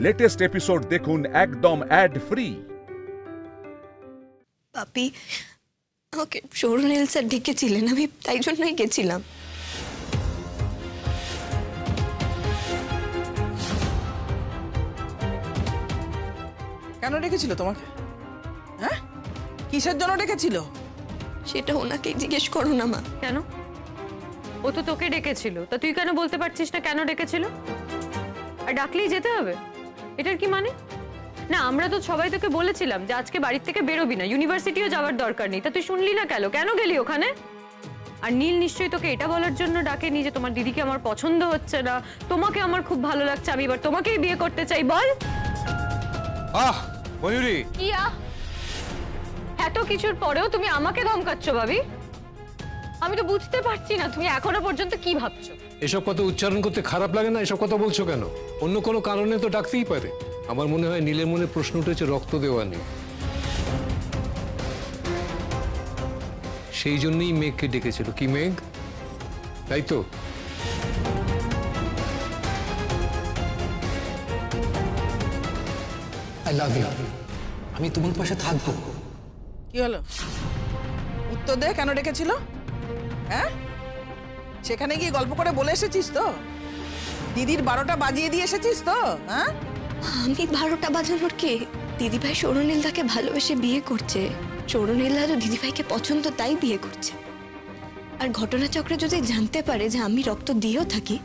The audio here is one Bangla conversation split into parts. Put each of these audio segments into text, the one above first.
লেটেস্ট এপিসোড দেখুন একদম অ্যাড ফ্রি। পাপি আমাকে সৌরনীল স্যার ডেকেছিলেন, আমি তাই জন্যই গেছিলাম। কেন ডেকেছিল তোমাকে? হ্যাঁ, কিসের জন্য ডেকেছিল সেটা ওনাকেই জিজ্ঞেস করো না মা। কেন? ও তো তোকে ডেকেছিল, তা তুই কেন বলতে পারছিস না কেন ডেকেছিল? আর ডাকলেই যেতে হবে, এটার কি মানে? না, আমরা তো সবাই তোকে বলেছিলাম যে আজকে বাড়ির থেকে বেরোবি না, ইউনিভার্সিটিও যাওয়ার দরকার নেই, তা তুই শুনলি না কেন? কেন গেলি ওখানে? আর নীল নিশ্চয়ই তোকে এটা বলার জন্য ডাকেনি যে তোমার দিদিকে আমার পছন্দ হচ্ছে না, তোমাকে আমার খুব ভালো লাগছে, আমি এবার তোমাকেই বিয়ে করতে চাই। বল। ময়ূরী, কি এত কিছুর পরেও তুমি আমাকে ধমকাচ্ছ ভাবি? আমি তো বুঝতে পারছি না তুমি এখনো পর্যন্ত কি ভাবছো। এসব কথা উচ্চারণ করতে খারাপ লাগে না? এসব কথা বলছো কেন? অন্য কোনো কারণে তো ডাকতেই পারে। আমার মনে হয় নীলের মনে প্রশ্ন উঠেছে রক্ত দেওয়া নিয়ে, সেই জন্যই মেঘকে ডেকেছিল। কি মেঘ, তাই তো? আই লাভ ইউ, আমি তোমার পাশে থাকবো। কি হলো? উত্তর দে, কেন ডেকেছিল? হ্যাঁ, সেখানে গিয়ে গল্প করে বলে এসেছিস তো? দিদির 12টা বাজিয়ে দিয়ে এসেছিস তো? হ্যাঁ, আমি 12টা বাজানোর কে? দিদিভাই সৌরনীলদাকে ভালোবেসে বিয়ে করছে, সৌরনীলদারও দিদিভাইকে পছন্দ তাই বিয়ে করছে। আর ঘটনাচক্রে যদি জানতে পারে যে আমি রক্ত দিয়েও থাকি,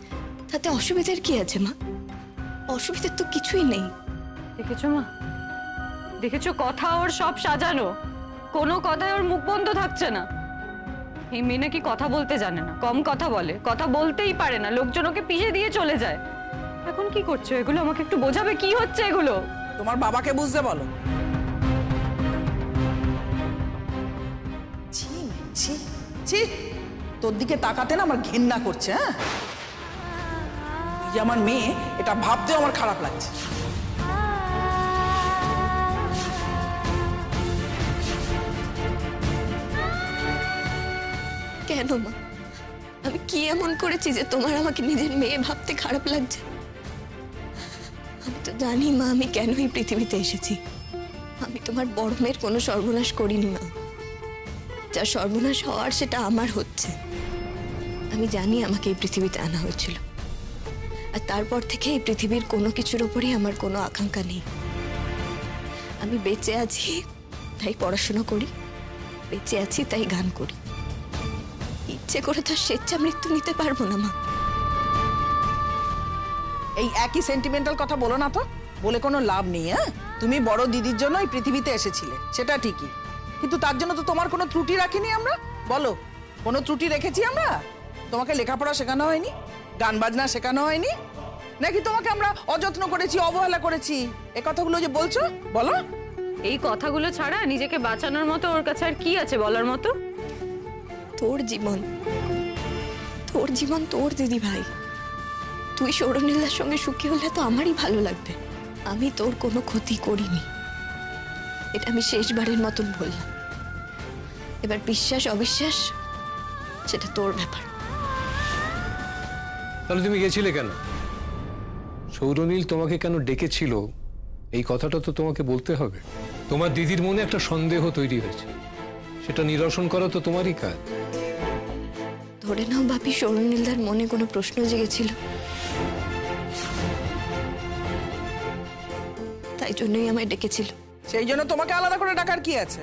তাতে অসুবিধার কি আছে মা? অসুবিধার তো কিছুই নেই। দেখেছো মা, দেখেছো কথা ওর সব সাজানো, কোনো কথায় ওর মুখ বন্ধ থাকছে না। এই মেয়ে নাকি কথা বলতে জানে না, কম কথা বলে, কথা বলতেই পারে না, লোকজন ওকে পিষে দিয়ে চলে যায়। এখন কি করছো এগুলো? আমাকে একটু বোঝাবে কি হচ্ছে এগুলো? তোমার বাবাকে বুঝতে বলো। ছি ছি ছি, তোর দিকে তাকাতে না আমার ঘেন্না করছে। হ্যাঁ, তুই যে আমার মেয়ে এটা ভাবতেও আমার খারাপ লাগছে। কেন মা, আমি কি এমন করেছি যে তোমার আমাকে নিজের মেয়ে ভাবতে খারাপ লাগছে? আমি তো জানি মা আমি কেন এই পৃথিবীতে এসেছি। আমি তোমার বড় মেয়ের কোনো সর্বনাশ করিনি মা, যা সর্বনাশ হওয়ার সেটা আমার হচ্ছে। আমি জানি আমাকে এই পৃথিবীতে আনা হয়েছিল, আর তারপর থেকে এই পৃথিবীর কোনো কিছুর উপরই আমার কোনো আকাঙ্ক্ষা নেই। আমি বেঁচে আছি তাই পড়াশোনা করি, বেঁচে আছি তাই গান করি। ইচ্ছে করে তো স্বেচ্ছা মৃত্যু নিতে পারবো না মা। এই একই সেন্টিমেন্টাল কথা বলো না তো, বলে কোনো লাভ নেই। হ্যাঁ, তুমি বড় দিদির জন্য এই পৃথিবীতে এসেছিলে, সেটা ঠিকই, কিন্তু তার জন্য তো তোমার কোনো ত্রুটি রাখিনি আমরা। বলো, কোনো ত্রুটি রেখেছি আমরা? তোমাকে লেখাপড়া শেখানো হয়নি, গান বাজনা শেখানো হয়নি, নাকি তোমাকে আমরা অযত্ন করেছি, অবহেলা করেছি? এ কথাগুলো যে বলছো, বলো। এই কথাগুলো ছাড়া নিজেকে বাঁচানোর মতো ওর কাছে আর কি আছে বলার মতো? তোর জীবন, তোর জীবন, তোর দিদি ভাই, তুই সৌরনীলার সঙ্গে সুখী হলে তো আমারই ভালো লাগবে। আমি তোর কোনো ক্ষতি করিনি, এটা আমি শেষবারের মতন বললাম। এবার বিশ্বাস অবিশ্বাস সেটা তোর ব্যাপার। তাহলে তুমি গেছিলে কেন? সৌরনীল তোমাকে কেন ডেকেছিল এই কথাটা তো তোমাকে বলতে হবে। তোমার দিদির মনে একটা সন্দেহ তৈরি হয়েছে, সেটা নিরসন করা তো তোমারই কাজ। ধরে নাও বাপি সৌরনীলদার মনে কোনো প্রশ্ন জেগেছিল, তাই জন্যই আমায় ডেকেছিল। সেই জন্য তোমাকে আলাদা করে ডাকার কি আছে?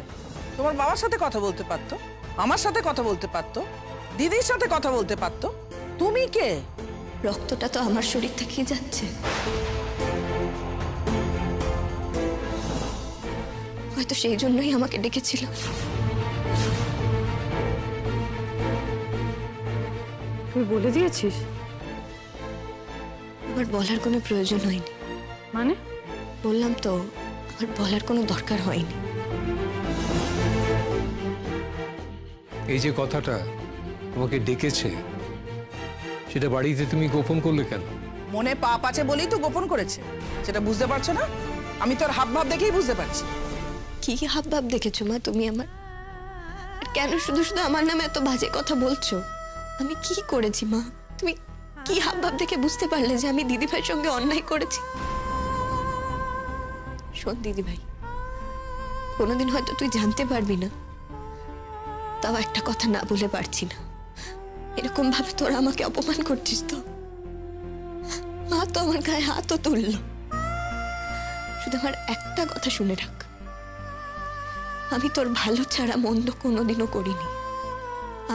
তোমার বাবার সাথে কথা বলতে পারতো, আমার সাথে কথা বলতে পারতো, দিদির সাথে কথা বলতে পারতো। তুমি কে? রক্তটা তো আমার শরীর থেকেই যাচ্ছে, হয়তো সেই জন্যই আমাকে ডেকেছিল। তুই বলে দিয়েছিস? আমার বলার কোনো প্রয়োজন হয়নি। মানে? বললাম তো, আমার বলার কোনো দরকার হয়নি। এই যে কথাটা তোমাকে ডেকেছে, সেটা বাড়িতে তুমি গোপন করলে কেন? মনে পাপ আছে বলেই তো গোপন করেছে, সেটা বুঝতে পারছো না? আমি তোর হাব ভাব দেখেই বুঝতে পারছি। কি হাব ভাব দেখেছো মা তুমি আমার? আর কেন শুধু শুধু আমার নামে এত বাজে কথা বলছো? আমি কি করেছি মা? তুমি কি হাব ভাব দেখে বুঝতে পারলে যে আমি দিদিভাইয়ের সঙ্গে অন্যায় করেছি? শোন দিদি ভাই, কোনোদিন হয়তো তুই জানতে পারবি না, তাও একটা কথা না বলে পারছি না। এরকম ভাবে তোরা আমাকে অপমান করছিস তো? মা তো আমার গায়ে হাতও তুলল। শুধু আমার একটা কথা শুনে রাখ, আমি তোর ভালো ছাড়া মন্দ কোনোদিনও করিনি,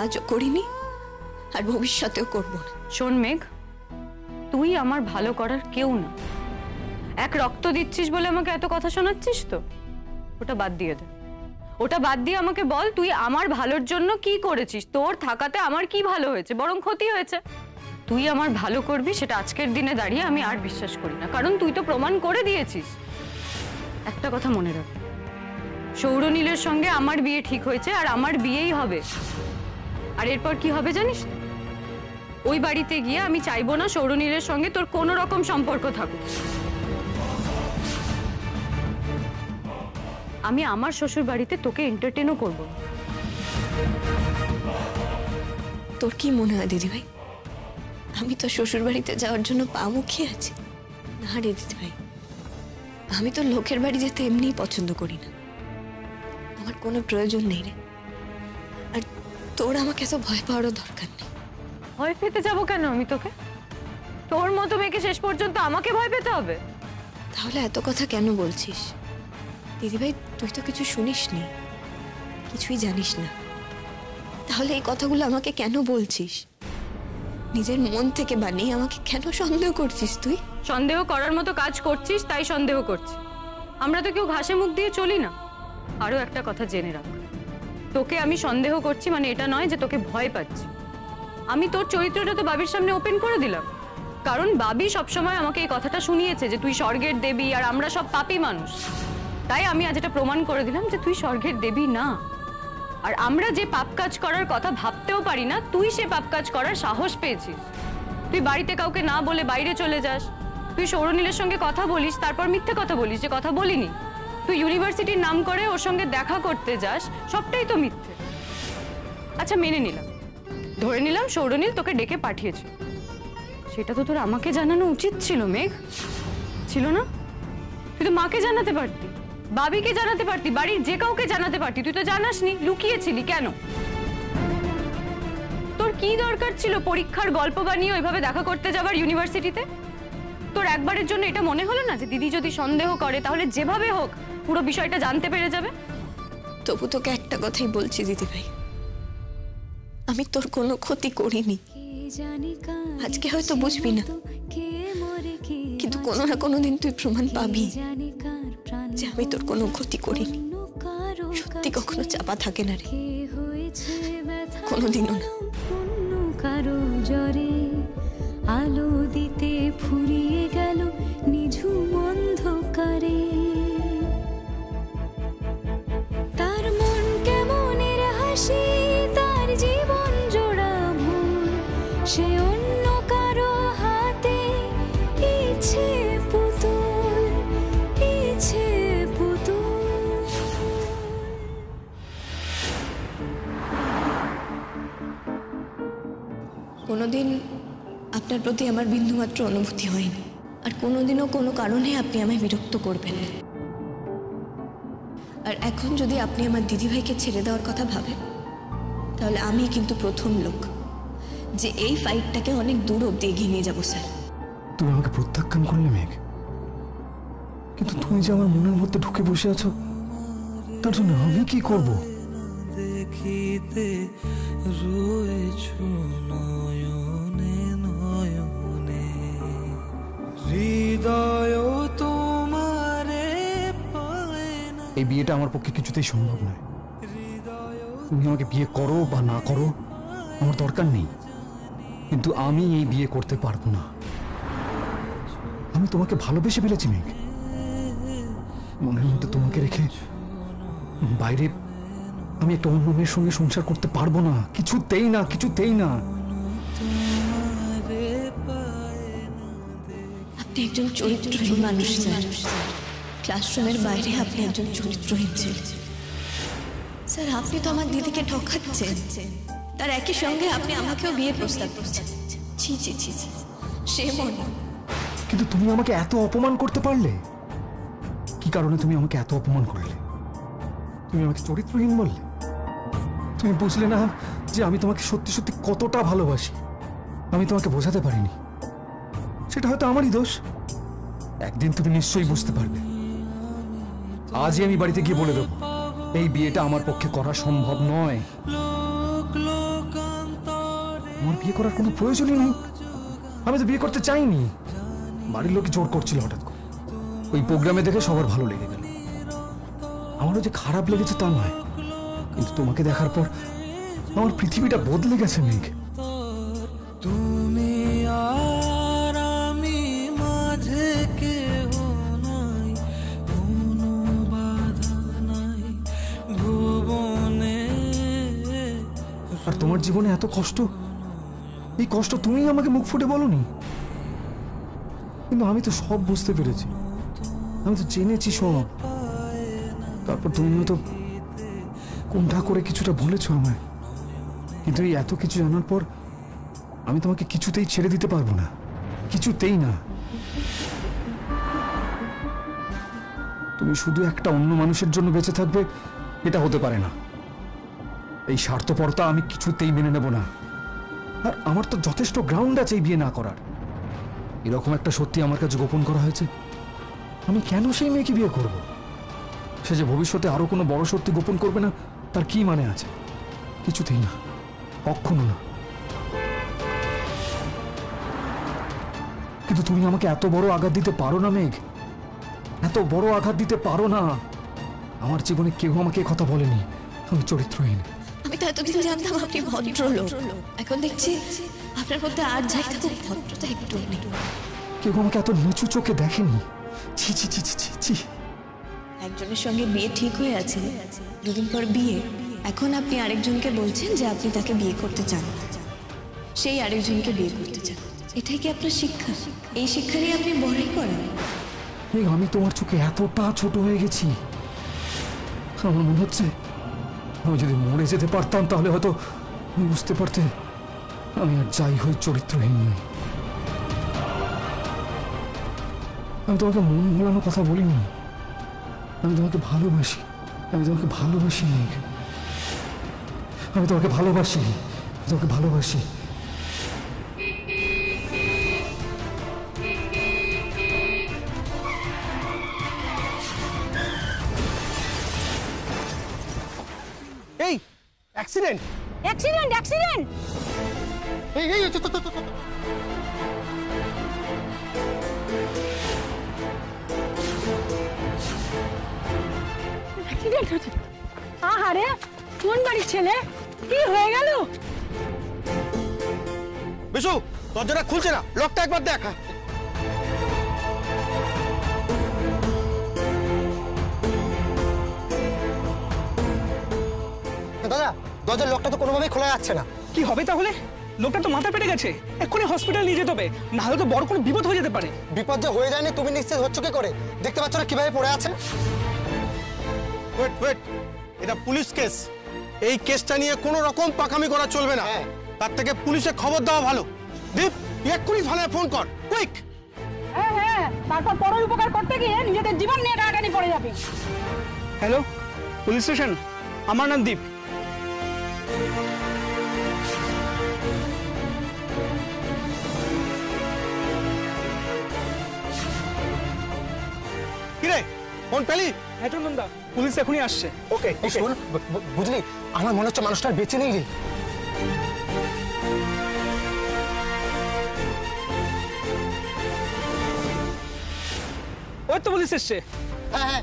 আজও করিনি, আর ভবিষ্যতেও করবো না। শোন মেঘ, তুই আমার ভালো করার কেউ না। এক রক্ত দিচ্ছিস বলে আমাকে এত কথা শোনাচ্ছিস তো? ওটা বাদ দিয়ে দে। ওটা বাদ দিয়ে আমাকে বল, তুই আমার ভালোর জন্য কি করেছিস? তোর থাকাতে আমার কি ভালো হয়েছে? বরং ক্ষতি হয়েছে। তুই আমার ভালো করবি সেটা আজকের দিনে দাঁড়িয়ে আমি আর বিশ্বাস করি না, কারণ তুই তো প্রমাণ করে দিয়েছিস। একটা কথা মনে রাখ, সৌরনীলের সঙ্গে আমার বিয়ে ঠিক হয়েছে, আর আমার বিয়েই হবে। আর এরপর কি হবে জানিস? ওই বাড়িতে গিয়ে আমি চাইবো না সৌরনীলের সঙ্গে তোর কোনো রকম সম্পর্ক থাকুক। আমি আমার শ্বশুর বাড়িতে তোকে এন্টারটেনও করব। তোর কি মনে হয় দিদি ভাই, আমি তো শ্বশুর বাড়িতে যাওয়ার জন্য পা মুখিয়ে আছি? না রে দিদি ভাই, আমি তো লোকের বাড়ি যেতে এমনিই পছন্দ করি না, আমার কোনো প্রয়োজন নেই রে। আর তোর আমাকে এত ভয় পাওয়ারও দরকার নেই। ভয় পেতে যাবো কেন আমি তোকে? তোর মতো মেয়েকে শেষ পর্যন্ত আমাকে ভয় পেতে হবে? তাহলে এত কথা কেন বলছিস দিদি ভাই? তুই তো কিছু শুনিসনি, কিছুই জানিস না, তাহলে এই কথাগুলো আমাকে কেন বলছিস? নিজের মন থেকে বানিয়ে আমাকে কেন সন্দেহ করছিস তুই? সন্দেহ করার মতো কাজ করছিস তাই সন্দেহ করছি। আমরা তো কেউ ঘাসে মুখ দিয়ে চলি না। আরো একটা কথা জেনে রাখ, তোকে আমি সন্দেহ করছি মানে এটা নয় যে তোকে ভয় পাচ্ছি। আমি তোর চরিত্রটা তো বাবির সামনে ওপেন করে দিলাম, কারণ বাবি সবসময় আমাকে এই কথাটা শুনিয়েছে যে তুই স্বর্গের দেবী আর আমরা সব পাপী মানুষ। তাই আমি আজ এটা প্রমাণ করে দিলাম যে তুই স্বর্গের দেবী না। আর আমরা যে পাপ কাজ করার কথা ভাবতেও পারি না, তুই সে পাপ কাজ করার সাহস পেয়েছিস। তুই বাড়িতে কাউকে না বলে বাইরে চলে যাস, তুই সৌরনীলের সঙ্গে কথা বলিস, তারপর মিথ্যে কথা বলিস যে কথা বলিনি। তুই ইউনিভার্সিটির নাম করে ওর সঙ্গে দেখা করতে যাস, সবটাই তো মিথ্যে। আচ্ছা মেনে নিলাম, ধরে নিলাম সৌরনীল তোকে ডেকে পাঠিয়েছে, সেটা তো তোর আমাকে জানানো উচিত ছিল মেঘ, ছিল না? তুই তো মাকে জানাতে পারতি, বাবিকে জানাতে পারতি, বাড়ির যে কাউকে জানাতে পারতি। তুই তো জানাসনি, লুকিয়েছিলি কেন? তোর কি দরকার ছিল পরীক্ষার গল্প বানিয়ে ওইভাবে দেখা করতে যাবার ইউনিভার্সিটিতে? তোর একবারের জন্য এটা মনে হলো না যে দিদি যদি সন্দেহ করে তাহলে যেভাবে হোক পুরো বিষয়টা জানতে পেরে যাবে? তবু তোকে একটা কথাই বলছি দিদি ভাই, আমি তোর কোনো ক্ষতি করিনি। আজকে হয়তো বুঝবি না, কিন্তু কোনো না কোনো দিন তুই প্রমাণ পাবি যে আমি তোর কোনো ক্ষতি করিনি। সত্যি কখনো চাপা থাকে না রে, কোনোদিনও না। কারো জ্বরে আলো দিতে ফুরিয়ে গেল নিঝুম অন্ধকারে। তার মন কেমনের হাসি, তার জীবন জোড়া ভুল, সে অন্য কারো হাতে ইচ্ছে পুতুল, ইচ্ছে পুতুল। কোনোদিন আপনার প্রতি আমার বিন্দুমাত্র অনুভূতি হয়নি, আর কোনোদিনও কোনো কারণে আপনি আমায় বিরক্ত করবেন না। আর এখন যদি আপনি আমার দিদিভাইকে ছেড়ে দেওয়ার কথা ভাবেন, তাহলে আমি কিন্তু প্রথম লোক যে এই ফাইটটাকে অনেক দূর অব্দি এগিয়ে নিয়ে যাবো স্যার। তুমি আমাকে প্রত্যাখ্যান করলে মেঘ, কিন্তু তুমি যে আমার মনের মধ্যে ঢুকে বসে আছো, তার জন্য আমি কি করব? দেখিতে রয়েছো নয়নে নয়নে, হৃদয় তোমারে পায় না। এই বিয়েটা আমার পক্ষে কিছুতেই সম্ভব নয়। তুমি আমাকে বিয়ে করো বা না করো আমার দরকার নেই, কিন্তু আমি এই বিয়ে করতে পারবো না। আমি তোমাকে ভালোবেসে ফেলেছি মেঘ, মনের মধ্যে তোমাকে রেখে বাইরে আমি একটা অন্য মেয়ের সঙ্গে সংসার করতে পারবো না, কিছুতেই না, কিছুতেই না। আপনি একজন চরিত্রহীন মানুষ স্যার, ক্লাসরুমের বাইরে আপনি একজন চরিত্রহীন ছেলে স্যার। আপনি তো আমার দিদিকে ঠকাচ্ছেন, তার একই সঙ্গে আপনি আমাকেও বিয়ের প্রস্তাব করছেন। ছি ছি ছি ছি, সে মনে। কিন্তু তুমি আমাকে এত অপমান করতে পারলে? কি কারণে তুমি আমাকে এত অপমান করলে? তুমি আমাকে চরিত্রহীন বললে? তুমি বুঝলে না যে আমি তোমাকে সত্যি সত্যি কতটা ভালোবাসি? আমি তোমাকে বোঝাতে পারিনি, সেটা হয়তো আমারই দোষ। একদিন তুমি নিশ্চয়ই বুঝতে পারবে। আজই আমি বাড়িতে গিয়ে বলে দেবো এই বিয়েটা আমার পক্ষে করা সম্ভব নয়। আমার বিয়ে করার কোনো প্রয়োজনই নেই। আমি তো বিয়ে করতে চাইনি, বাড়ির লোকে জোর করছিল হঠাৎ করে। ওই প্রোগ্রামে দেখে সবার ভালো লেগে গেল। আমারও যে খারাপ লেগেছে তা নয়, কিন্তু তোমাকে দেখার পর আমার পৃথিবীটা বদলে গেছে মেঘ। তুমি আর আমি মাঝে কেহ নাই, কোনো বাধা নাই ভুবনে। আর তোমার জীবনে এত কষ্ট, এই কষ্ট তুমি আমাকে মুখ ফুটে বলোনি, কিন্তু আমি তো সব বুঝতে পেরেছি, আমি তো জেনেছি সব। তারপর তুমিও তো কোনটা করে কিছুটা বলেছো আমায়, কিন্তু এই এত কিছু জানার পর আমি তোমাকে কিছুতেই ছেড়ে দিতে পারবো না, কিছুতেই না। তুমি শুধু একটা অন্য মানুষের জন্য বেঁচে থাকবে, এটা হতে পারে না। এই স্বার্থপরতা আমি কিছুতেই মেনে নেব না। আর আমার তো যথেষ্ট গ্রাউন্ড আছে এই বিয়ে না করার। এরকম একটা সত্যি আমার কাছে গোপন করা হয়েছে, আমি কেন সেই মেয়েকে বিয়ে করব? সে যে ভবিষ্যতে আরো কোনো বড় সত্যি গোপন করবে না, তার কি মানে আছে? কিছুতেই না, কখনো না। কিন্তু তুমি আমাকে এত বড় আঘাত দিতে পারো না মেঘ, এত বড় আঘাত দিতে পারো না। আমার জীবনে কেউ আমাকে কথা বলেনি আমি চরিত্রহীন। আমি তো এতদিন জানতাম আপনি ভদ্রলোক, এখন দেখছি আপনার মধ্যে আর যাই থাকুক ভদ্রতা একটু নেই। কেউ আমাকে এত নিচু চোখে দেখেনি। ছি ছি ছি ছি ছি। একজনের সঙ্গে বিয়ে ঠিক হয়ে আছে, দুদিন পর বিয়ে, এখন আপনি আরেকজনকে বলছেন যে আপনি তাকে বিয়ে করতে চান, সেই আরেকজনকে বিয়ে করতে চান। এটাই কি আপনার শিক্ষা? এই শিক্ষারই আপনি বড়াই করেন? আমি তোমার চোখে এতটা ছোট হয়ে গেছি? আমার মনে হচ্ছে আমি যদি মরে যেতে পারতাম তাহলে হয়তো বুঝতে পারতে আমি আর যাই হই চরিত্রহীন নই। আমি তোমাকে মন ভোলানো কথা বলিনি, আমি তোমাকে ভালোবাসি, আমি তোমাকে ভালোবাসি মেঘ, আমি তোমাকে ভালোবাসি, তোমাকে ভালোবাসি। এই অ্যাক্সিডেন্ট অ্যাক্সিডেন্ট অ্যাক্সিডেন্ট এই এই তো তো অ্যাক্সিডেন্ট হয়েছে। আহারে, কোন বাড়ির ছেলে? কি হয়ে গেল? বিশু, দরজাটা খুলছে না, লকটা একবার দেখ। দাদা, দরজার লকটা তো কোনোভাবেই খোলা যাচ্ছে না। কি হবে তাহলে? লোকটা তো মাথা পেটে গেছে, এক্ষুনি হসপিটাল নিয়ে যেতে হবে, না হলে তো বড় কোনো বিপদ হয়ে যেতে পারে। বিপদ যে হয়ে যায়নি তুমি নিশ্চিত হচ্ছ কি করে? দেখতে পাচ্ছ না কিভাবে পড়ে আছে? ওয়েট ওয়েট, এটা পুলিশ কেস, এই কেসটা নিয়ে কোনো রকম পাকামি করা চলবে না। তার থেকে পুলিশে খবর দেওয়া ভালো। দীপ, এক্ষুনি থানায় ফোন কর, কুইক। হ্যাঁ হ্যাঁ, তারপর পরের উপকার করতে গিয়ে নিজেদের জীবন নিয়ে টানাটানি পড়ে যাবে। হ্যালো, পুলিশ স্টেশন, আমার নাম দীপ। কিরে, ফোন পেলি? হ্যাঁ চন্দনদা, পুলিশ এখনই আসছে। ওকে, শোন, বুঝলি আমার মনে হচ্ছে মানুষটা বেঁচে নেই রে। ওই তো পুলিশ এসছে। হ্যাঁ হ্যাঁ,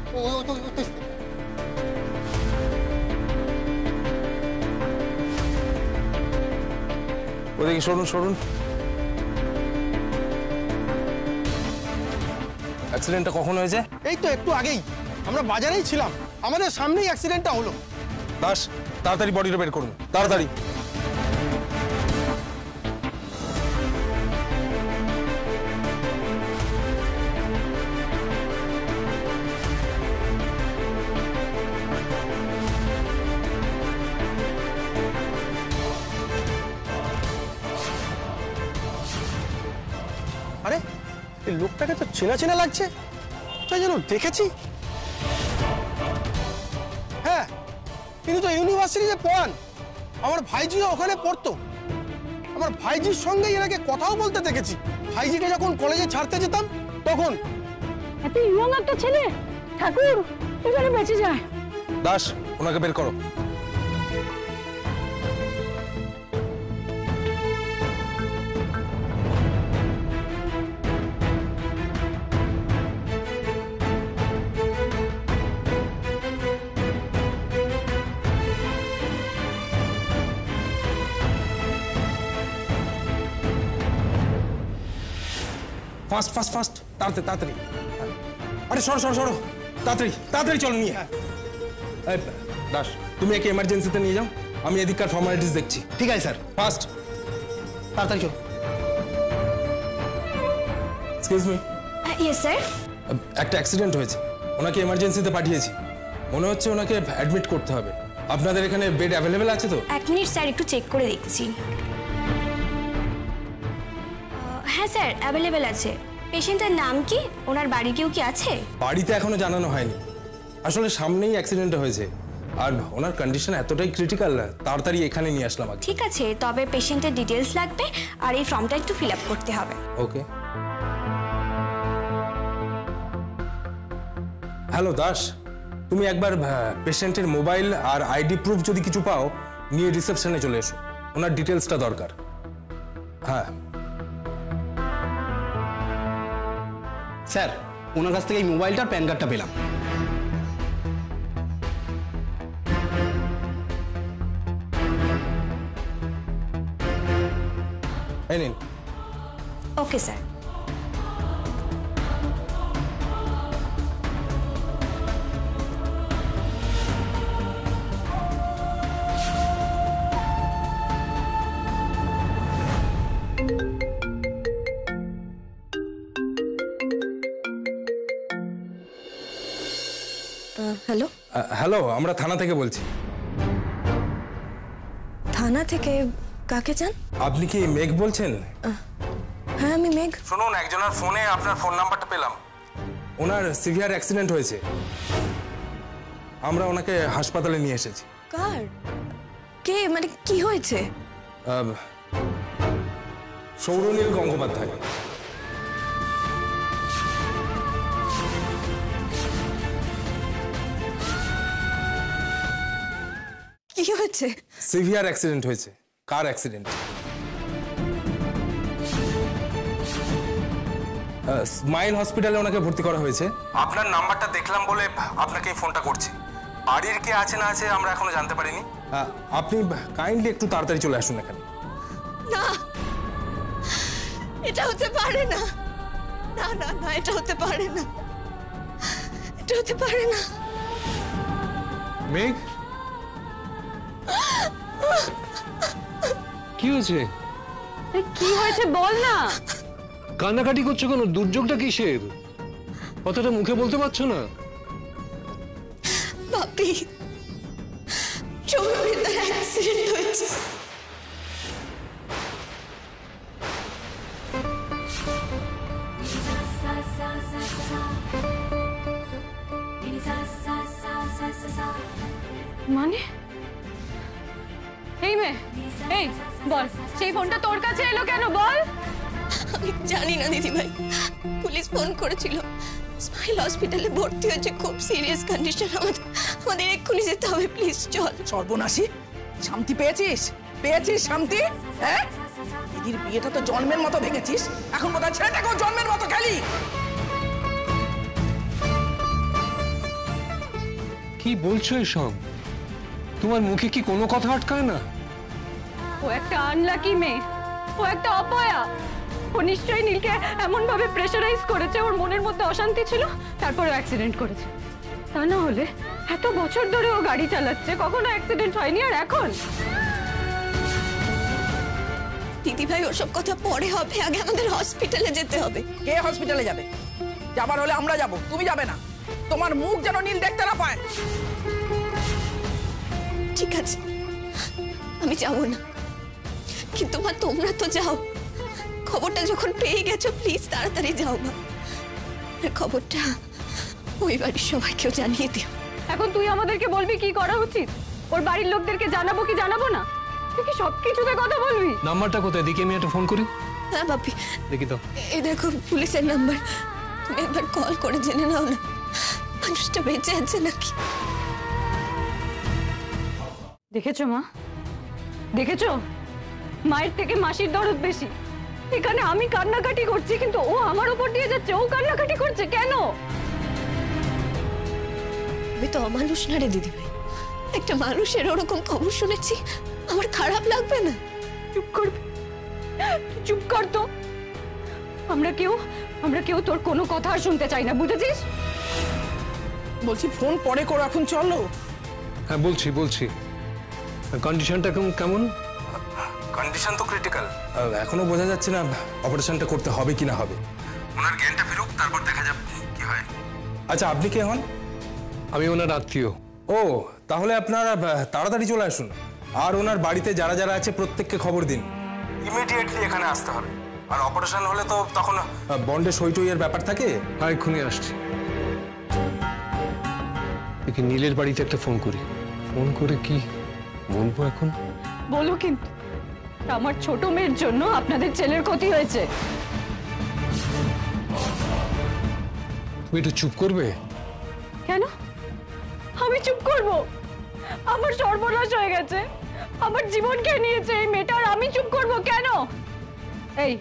ওদিকে সরুন সরুন। অ্যাক্সিডেন্টটা কখন হয়েছে? এই তো একটু আগেই, আমরা বাজারেই ছিলাম, আমাদের সামনেই অ্যাক্সিডেন্টটা হলো। দাস, তাড়াতাড়ি বডিটা বের করুন, তাড়াতাড়ি। আরে, এই লোকটাকে তো চেনা চেনা লাগছে, তাই যেন দেখেছি। হ্যাঁ, কিন্তু তো ইউনিভার্সিটিতে পড়ান। আমার ভাইজিও ওখানে পড়তো। আমার ভাইজির সঙ্গে এনাকে কথাও বলতে দেখেছি। ভাইজিকে যখন কলেজে ছাড়তে যেতাম তখন। এত ইয়ং একটা ছেলে, ঠাকুর এখানে বেঁচে যায়। দাস, ওনাকে বের করো। ফাস্ট ফাস্ট ফাস্ট, তাড়াতাড়ি তাড়াতাড়ি। আরে সরো সরো সরো, তাড়াতাড়ি তাড়াতাড়ি চলো নিয়ে। এই দাস, তুমি একে এমার্জেন্সিতে নিয়ে যাও, আমি এদিককার ফর্মালিটিস দেখছি। ঠিক আছে স্যার। ফাস্ট, তাড়াতাড়ি চলো। Excuse me. Yes sir. একটা অ্যাক্সিডেন্ট হয়েছে, ওনাকে এমার্জেন্সিতে পাঠিয়েছি। মনে হচ্ছে ওনাকে অ্যাডমিট করতে হবে। আপনাদের এখানে বেড অ্যাভেলেবেল আছে তো? এক মিনিট স্যার, একটু চেক করে দেখছি। হ্যাঁ স্যার, অ্যাভেলেবেল আছে। পেশেন্টের নাম কি, ওনার বাড়ি কেউ কি আছে? বাড়িতে এখনো জানানো হয়নি, আসলে সামনেই অ্যাক্সিডেন্ট হয়েছে আর ওনার কন্ডিশন এতটাই ক্রিটিক্যাল, তাড়াতাড়ি এখানে নিয়ে আসলাম আগে। ঠিক আছে, তবে পেশেন্টের ডিটেলস লাগবে আর এই ফর্মটা একটু ফিল আপ করতে হবে। ওকে। হ্যালো দাস, তুমি একবার পেশেন্টের মোবাইল আর আইডি প্রুফ যদি কিছু পাও নিয়ে রিসেপশনে চলে এসো, ওনার ডিটেলসটা দরকার। হ্যাঁ স্যার, ওনার কাছ থেকে এই মোবাইলটার প্যান কার্ডটা পেলাম। এই নিন। Okay sir. হ্যালো। হ্যালো, আমরা থানা থেকে বলছি। থানা থেকে? কাকে চান? আপনি কি মেঘ বলছেন? হ্যাঁ আমি মেঘ। শুনুন, একজনের ফোনে আপনার ফোন নাম্বারটা পেলাম। ওনার সিভিয়ার অ্যাক্সিডেন্ট হয়েছে, আমরা ওনাকে হাসপাতালে নিয়ে এসেছি। কার? কে, মানে কি হয়েছে? সৌরনীল গঙ্গোপাধ্যায়। কি হয়েছে? সিভিয়ার অ্যাক্সিডেন্ট হয়েছে, কার অ্যাক্সিডেন্ট। স্মাইল হসপিটালে ওনাকে ভর্তি করা হয়েছে। আপনার নাম্বারটা দেখলাম বলে আপনাকে এই ফোনটা করছি। বাড়ির কে আছে না আছে আমরা এখনো জানতে পারিনি। আপনি কাইন্ডলি একটু তাড়াতাড়ি চলে আসুন এখানে। না, এটা হতে পারে না। না না না, এটা হতে পারে না, এটা হতে পারে না। মেঘ, কি হয়েছে? কি হয়েছে বল না। কান্নাকাটি করছো কেন? দুর্যোগটা কিসের? কথাটা মুখে বলতে পারছো না? বাপি, সৌরভের অ্যাক্সিডেন্ট হয়েছে। মানে এই মেয়ে, এই বল, সেই ফোনটা তোর কাছে এলো কেন বল? আমি জানি না দিদি ভাই, পুলিশ ফোন করেছিল, স্মাইল হসপিটালে ভর্তি হয়েছে, খুব সিরিয়াস কন্ডিশন, আমাদের এক্ষুনি যেতে হবে, প্লিজ চল। সর্বনাশী, শান্তি পেয়েছিস? পেয়েছিস শান্তি? হ্যাঁ, দিদির বিয়েটা তো জন্মের মতো ভেঙেছিস, এখন বোধহয় ছেলেটাকেও জন্মের মতো খেলি। কি বলছো এসব? তোমার মুখে কি কোনো কথা আটকায় না? ও একটা আনলাকি মেয়ে, ও একটা অপয়া। ও নিশ্চয়ই নীলকে এমন ভাবে প্রেসারাইজ করেছে, ওর মনের মধ্যে অশান্তি ছিল, তারপরে অ্যাক্সিডেন্ট করেছে। তা না হলে এত বছর ধরে ও গাড়ি চালাচ্ছে, কখনো অ্যাক্সিডেন্ট হয়নি, আর এখন? দিদি ভাই ওসব কথা পরে হবে, আগে আমাদের হসপিটালে যেতে হবে। কে হসপিটালে যাবে? যাবার হলে আমরা যাব, তুমি যাবে না। তোমার মুখ যেন নীল দেখতে না পায়। ঠিক আছে, আমি যাব না, কিন্তু মা তোমরা তো যাও। খবরটা যখন পেয়ে গেছো, প্লিজ তাড়াতাড়ি যাও মা। খবরটা ওই বাড়ির সবাইকেও জানিয়ে দিও। এখন তুই আমাদেরকে বলবি কি করা উচিত? ওর বাড়ির লোকদেরকে জানাবো কি জানাবো না? তুই কি সবকিছুতে কথা বলবি? নাম্বারটা কোথায়? দেখি আমি একটা ফোন করি। হ্যাঁ বাপি, দেখি তো। এই দেখো পুলিশের নাম্বার, তুমি একবার কল করে জেনে নাও না মানুষটা বেঁচে আছে নাকি। দেখেছো মা, দেখেছো? মায়ের থেকে মাসির দরদ বেশি। এখানে আমি কান্নাকাটি করছি কিন্তু ও আমার উপর দিয়ে যাচ্ছে, ও কান্নাকাটি করছে কেন? আমি তো অমানুষ না রে দিদি ভাই, একটা মানুষের ওরকম খবর শুনেছি আমার খারাপ লাগবে না? চুপ করবি, চুপ কর তো। আমরা কেউ তোর কোনো কথা আর শুনতে চাই না, বুঝেছিস? বলছি ফোন পরে করো, এখন চলো। হ্যাঁ বলছি। কন্ডিশনটা কেমন? কন্ডিশন তো ক্রিটিক্যাল, এখনো বোঝা যাচ্ছে না অপারেশনটা করতে হবে কি না হবে। ওনার জ্ঞানটা ফিরুক, তারপর দেখা যাবে কি হয়। আচ্ছা, আপনি কে হন? আমি ওনার আত্মীয়। ও, তাহলে আপনারা তাড়াতাড়ি চলে আসুন, আর ওনার বাড়িতে যারা যারা আছে প্রত্যেককে খবর দিন। ইমিডিয়েটলি এখানে আসতে হবে। আর অপারেশন হলে তো তখন বন্ডে সই টইয়ের ব্যাপার থাকে। হ্যাঁ, এক্ষুনি আসছি। দেখি নীলের বাড়িতে একটা ফোন করি। ফোন করে কি বলবো এখন? বলো কিন্তু, আমার ছোট মেয়ের জন্য আপনাদের ছেলের ক্ষতি হয়েছে। তুমি একটু চুপ করবে? কেন আমি চুপ করব? আমার সর্বনাশ হয়ে গেছে, আমার জীবন খেয়ে নিয়েছে এই মেয়েটা, আর আমি চুপ করব কেন? এই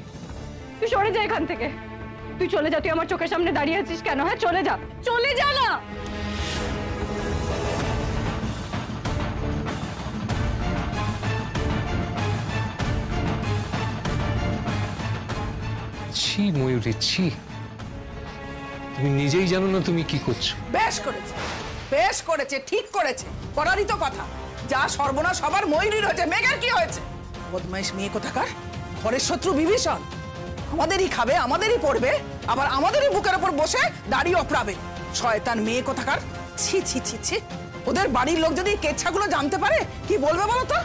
তুই সরে যা এখান থেকে, তুই চলে যা। তুই আমার চোখের সামনে দাঁড়িয়ে আছিস কেন? হ্যাঁ, চলে যা, চলে যা না। ছি ময়ূরী, ছি। তুমি নিজেই জানো না তুমি কি করছো। বেশ করেছে, ঠিক করেছে, করারই তো কথা। যা সর্বনাশ সবার ময়ূরীর হয়েছে, মেঘের কি হয়েছে? বদমাইশ মেয়ে কোথাকার, ঘরের শত্রু বিভীষণ। আমাদেরই খাবে, আমাদেরই পড়বে, আবার আমাদেরই বুকের ওপর বসে দাড়ি অপরাবে। শয়তান মেয়ে কোথাকার, ছি ছি ছি ছি। ওদের বাড়ির লোক যদি কেচ্ছাগুলো জানতে পারে কি বলবে বলো তো?